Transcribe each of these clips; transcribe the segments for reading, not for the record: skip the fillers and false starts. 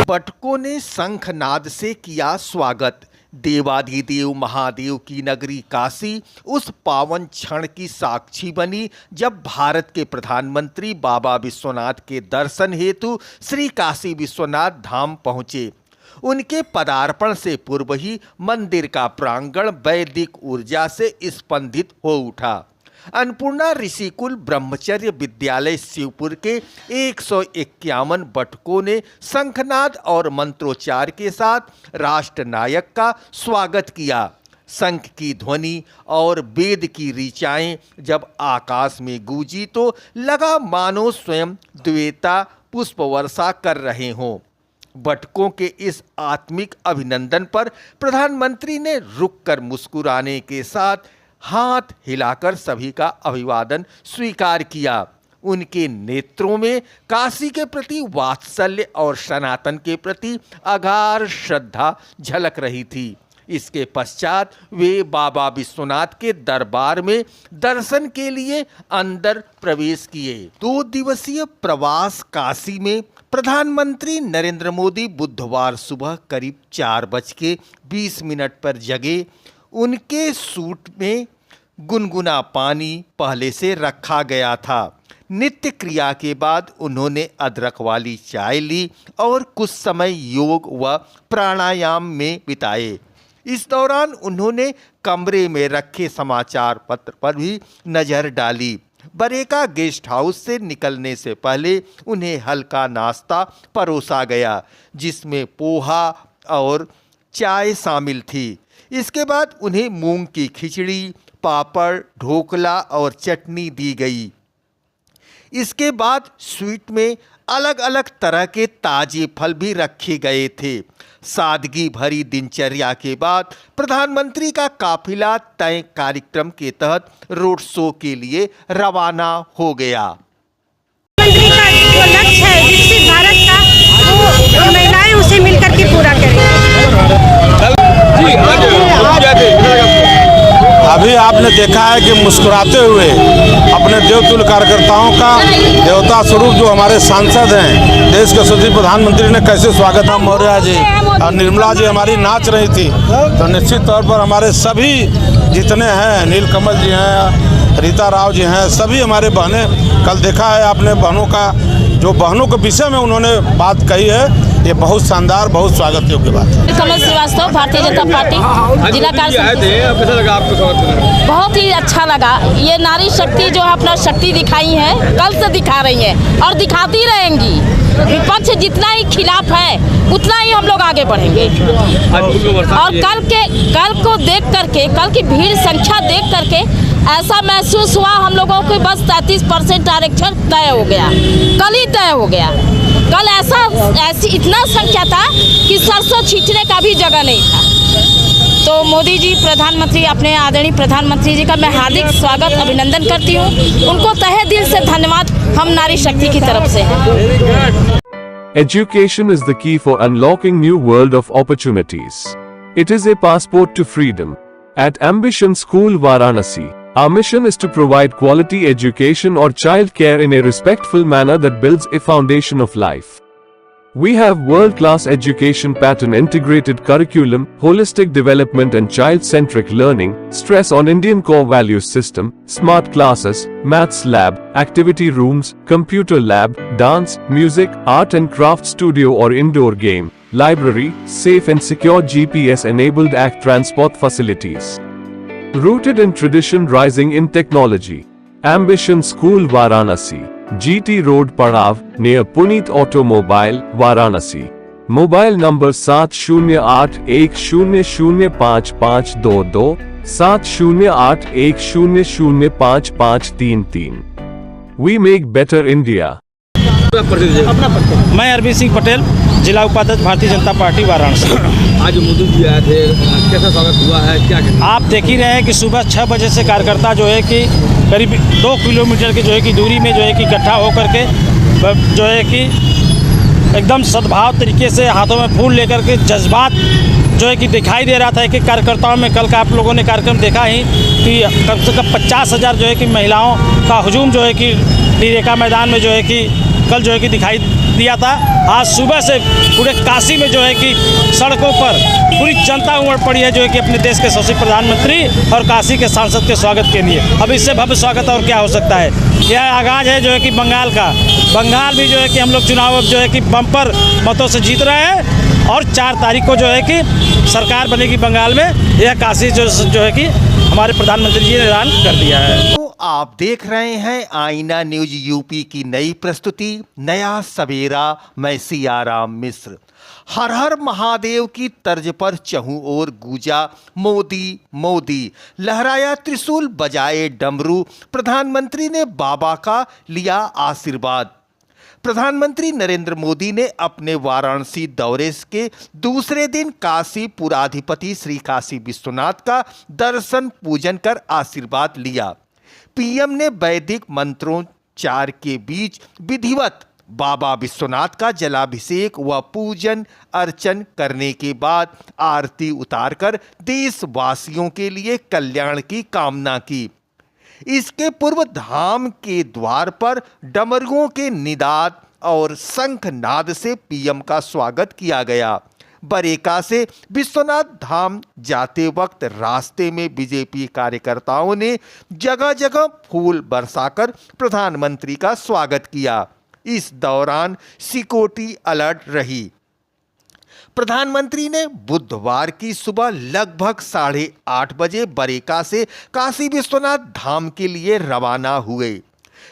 बटकों ने शंखनाद से किया स्वागत। देवाधिदेव महादेव की नगरी काशी उस पावन क्षण की साक्षी बनी जब भारत के प्रधानमंत्री बाबा विश्वनाथ के दर्शन हेतु श्री काशी विश्वनाथ धाम पहुंचे। उनके पदार्पण से पूर्व ही मंदिर का प्रांगण वैदिक ऊर्जा से स्पंदित हो उठा। अन्नपूर्णा ऋषिकुल ब्रह्मचर्य विद्यालय शिवपुर के 151 बटकों ने शंखनाद और मंत्रोच्चार के साथ राष्ट्रनायक का स्वागत किया। शंख की ध्वनि और वेद की ऋचाएं जब आकाश में गूंजी तो लगा मानो स्वयं द्वेता पुष्प वर्षा कर रहे हों। बटकों के इस आत्मिक अभिनंदन पर प्रधानमंत्री ने रुककर मुस्कुराने के साथ हाथ हिलाकर सभी का अभिवादन स्वीकार किया। उनके नेत्रों में काशी के प्रति वात्सल्य और सनातन के प्रति अगाध श्रद्धा झलक रही थी। इसके पश्चात वे बाबा विश्वनाथ के दरबार में दर्शन के लिए अंदर प्रवेश किए। 2 दिवसीय प्रवास काशी में प्रधानमंत्री नरेंद्र मोदी बुधवार सुबह करीब 4:20 पर जगे। उनके सूट में गुनगुना पानी पहले से रखा गया था। नित्य क्रिया के बाद उन्होंने अदरक वाली चाय ली और कुछ समय योग व प्राणायाम में बिताए। इस दौरान उन्होंने कमरे में रखे समाचार पत्र पर भी नज़र डाली। बरेका गेस्ट हाउस से निकलने से पहले उन्हें हल्का नाश्ता परोसा गया, जिसमें पोहा और चाय शामिल थी। इसके बाद उन्हें मूंग की खिचड़ी, पापड़, ढोकला और चटनी दी गई। इसके बाद स्वीट में अलग अलग तरह के ताजे फल भी रखे गए थे। सादगी भरी दिनचर्या के बाद प्रधानमंत्री का काफिला तय कार्यक्रम के तहत रोड शो के लिए रवाना हो गया। प्रधानमंत्री का जो लक्ष्य है विकसित भारत का, वो महिलाएं उसे मिलकर के पूरा करेंगी। अभी आपने देखा है कि मुस्कुराते हुए अपने देवतुल्य कार्यकर्ताओं का देवता स्वरूप जो हमारे सांसद हैं, देश के सचिव प्रधानमंत्री ने कैसे स्वागत। मौर्य जी और निर्मला जी हमारी नाच रही थी, तो निश्चित तौर पर हमारे सभी जितने हैं, नीलकमल जी हैं, रीता राव जी हैं, सभी हमारे बहनें, कल देखा है आपने बहनों का जो बहनों के विषय में उन्होंने बात कही है, ये बहुत शानदार, बहुत स्वागत योग्य बात है। कमल श्रीवास्तव, भारतीय जनता पार्टी जिला बहुत ही अच्छा लगा। ये नारी शक्ति जो है अपना शक्ति दिखाई है, कल से दिखा रही है और दिखाती रहेंगी। विपक्ष जितना ही खिलाफ है उतना ही हम लोग आगे बढ़ेंगे। और कल को देख करके, कल की भीड़ संख्या देख करके ऐसा महसूस हुआ हम लोगों को बस 33% आरक्षण तय हो गया। कल ही तय हो गया। कल ऐसी इतना संख्या था कि सरसों छींटने का भी जगह नहीं था। तो मोदी जी प्रधानमंत्री, अपने आदरणीय प्रधानमंत्री जी का मैं हार्दिक स्वागत अभिनंदन करती हूँ। उनको तहे दिल से धन्यवाद हम नारी शक्ति की तरफ से हैं। Education is the key for unlocking new world of opportunities. It is a passport to freedom. At Ambition School Varanasi, our mission is to provide quality education or child care in a respectful manner that builds a foundation of life. We have world-class education pattern, integrated curriculum, holistic development and child-centric learning, stress on Indian core values system, smart classes, maths lab, activity rooms, computer lab, dance, music, art and craft studio or indoor game, library, safe and secure GPS-enabled transport facilities. Rooted in tradition, rising in technology. Ambition School Varanasi, GT Road Padav, near Puneet Automobile, Varanasi. Mobile number 7081005522, 7081005533. We make better India. मैं अरविंद सिंह पटेल, जिला उपाध्यक्ष Bharatiya Janata party Varanasi. आज मोदी जी आए थे, कैसा स्वागत हुआ है, क्या कहते हैं? आप देख ही रहे हैं कि सुबह 6 बजे से कार्यकर्ता जो है कि करीब 2 किलोमीटर की जो है कि दूरी में जो है कि इकट्ठा होकर के जो है कि एकदम सद्भाव तरीके से हाथों में फूल लेकर के जज्बात जो है कि दिखाई दे रहा था कि कार्यकर्ताओं में। कल का आप लोगों ने कार्यक्रम देखा ही कि कम से कम 50,000 जो है कि महिलाओं का हुजूम जो है कि रेखा मैदान में जो है कि कल जो है कि दिखाई दिया था। आज सुबह से पूरे काशी में जो है कि सड़कों पर पूरी जनता उमड़ पड़ी है जो है कि अपने देश के यशस्वी प्रधानमंत्री और काशी के सांसद के स्वागत के लिए। अब इससे भव्य स्वागत और क्या हो सकता है। यह आगाज है जो है कि बंगाल का। बंगाल भी जो है कि हम लोग चुनाव अब जो है कि बम्पर मतों से जीत रहे हैं और 4 तारीख को जो है कि सरकार बनेगी बंगाल में। यह काशी जो है कि हमारे प्रधानमंत्री जी ने ऐलान कर दिया है। तो आप देख रहे हैं आईना न्यूज यूपी की नई प्रस्तुति नया सवेरा। मैं सियाराम मिश्र। हर हर महादेव की तर्ज पर चहुं ओर गूंजा मोदी मोदी, लहराया त्रिशूल, बजाए डमरू, प्रधानमंत्री ने बाबा का लिया आशीर्वाद। प्रधानमंत्री नरेंद्र मोदी ने अपने वाराणसी दौरे के दूसरे दिन काशी पुराधिपति श्री काशी विश्वनाथ का दर्शन पूजन कर आशीर्वाद लिया। पीएम ने वैदिक मंत्रोच्चार के बीच विधिवत बाबा विश्वनाथ का जलाभिषेक व पूजन अर्चन करने के बाद आरती उतारकर देशवासियों के लिए कल्याण की कामना की। इसके पूर्व धाम के द्वार पर डमरुओं के निनाद और शंखनाद से पीएम का स्वागत किया गया। बरेका से विश्वनाथ धाम जाते वक्त रास्ते में बीजेपी कार्यकर्ताओं ने जगह जगह फूल बरसाकर प्रधानमंत्री का स्वागत किया। इस दौरान सिक्योरिटी अलर्ट रही। प्रधानमंत्री ने बुधवार की सुबह लगभग 8:30 बजे बरेका से काशी विश्वनाथ धाम के लिए रवाना हुए।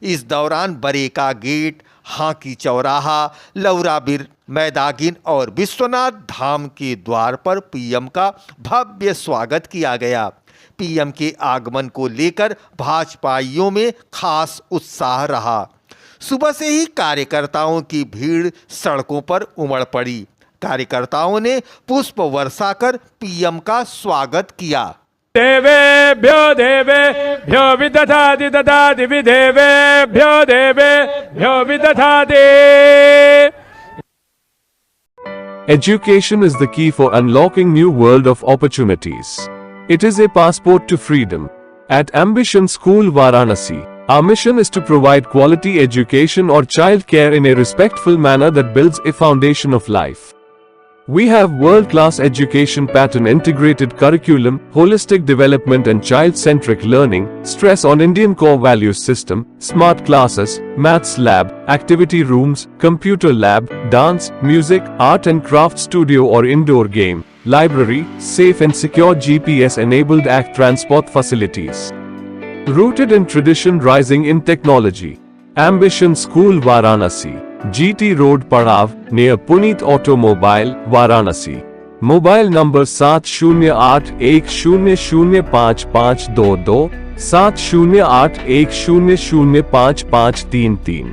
इस दौरान बरेका गेट, हांकी चौराहा, लौराबिर मैदागिन और विश्वनाथ धाम के द्वार पर पीएम का भव्य स्वागत किया गया। पीएम के आगमन को लेकर भाजपाइयों में खास उत्साह रहा। सुबह से ही कार्यकर्ताओं की भीड़ सड़कों पर उमड़ पड़ी। कार्यकर्ताओं ने पुष्प वर्षा कर पीएम का स्वागत किया। देवेभ्यो विदधाति ददाति देवेभ्यो विदधाति। Education is the key for unlocking new world of opportunities. It is a passport to freedom. At Ambition School Varanasi, our mission is to provide quality education or child care in a respectful manner that builds a foundation of life. We have world-class education pattern, integrated curriculum, holistic development and child-centric learning, stress on Indian core values system, smart classes, maths lab, activity rooms, computer lab, dance, music, art and craft studio or indoor game, library, safe and secure GPS-enabled ACT transport facilities. Rooted in tradition, rising in technology. Ambition School Varanasi, GT Road Padav, near Puneet Automobile, Varanasi. Mobile number 7081005522, 7081005533.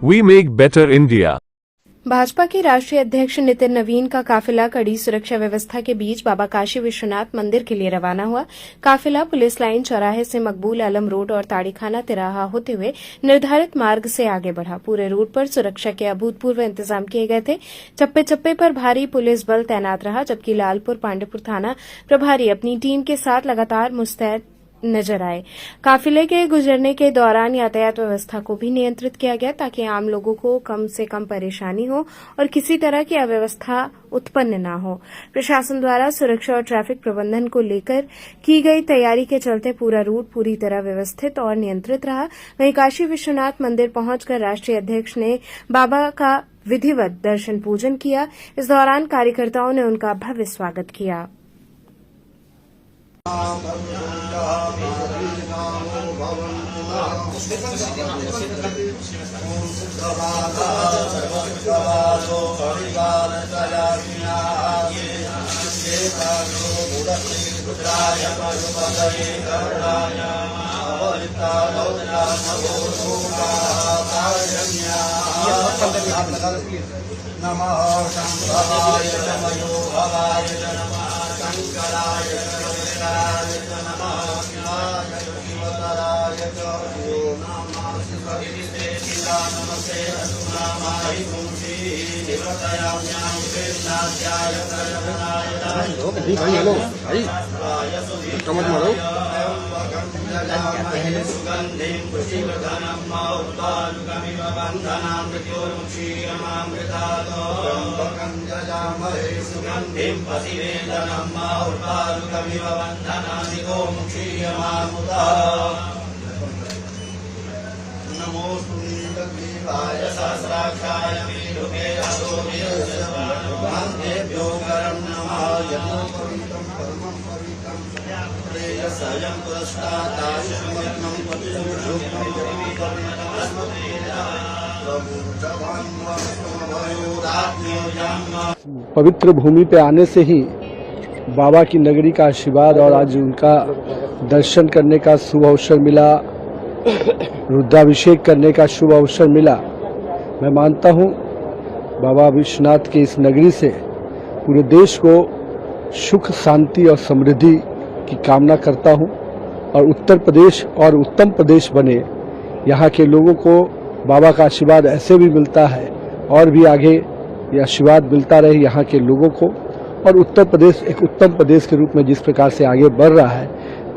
We make better India. Bhajpa के राष्ट्रीय अध्यक्ष नितिन नवीन का काफिला कड़ी सुरक्षा व्यवस्था के बीच बाबा काशी विश्वनाथ मंदिर के लिए रवाना हुआ। काफिला पुलिस लाइन चौराहे से मकबूल आलम रोड और ताड़ीखाना तिराहा होते हुए निर्धारित मार्ग से आगे बढ़ा। पूरे रूट पर सुरक्षा के अभूतपूर्व इंतजाम किए गए थे। चप्पे चप्पे पर भारी पुलिस बल तैनात रहा, जबकि लालपुर पांडेपुर थाना प्रभारी अपनी टीम के साथ लगातार मुस्तैद नजर आए। काफिले के गुजरने के दौरान यातायात व्यवस्था को भी नियंत्रित किया गया ताकि आम लोगों को कम से कम परेशानी हो और किसी तरह की अव्यवस्था उत्पन्न न हो। प्रशासन द्वारा सुरक्षा और ट्रैफिक प्रबंधन को लेकर की गई तैयारी के चलते पूरा रूट पूरी तरह व्यवस्थित और नियंत्रित रहा। वहीं काशी विश्वनाथ मंदिर पहुंचकर राष्ट्रीय अध्यक्ष ने बाबा का विधिवत दर्शन पूजन किया। इस दौरान कार्यकर्ताओं ने उनका भव्य स्वागत किया। भाई हेलो भाई मत मारो। पवित्र भूमि पे आने से ही बाबा की नगरी का आशीर्वाद और आज उनका दर्शन करने का शुभ अवसर मिला, रुद्राभिषेक करने का शुभ अवसर मिला। मैं मानता हूँ बाबा विश्वनाथ के इस नगरी से पूरे देश को सुख, शांति और समृद्धि की कामना करता हूँ और उत्तर प्रदेश और उत्तम प्रदेश बने। यहाँ के लोगों को बाबा का आशीर्वाद ऐसे भी मिलता है और भी आगे ये आशीर्वाद मिलता रहे यहाँ के लोगों को, और उत्तर प्रदेश एक उत्तम प्रदेश के रूप में जिस प्रकार से आगे बढ़ रहा है,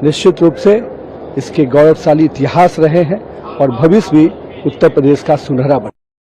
निश्चित रूप से इसके गौरवशाली इतिहास रहे हैं और भविष्य भी उत्तर प्रदेश का सुनहरा बने।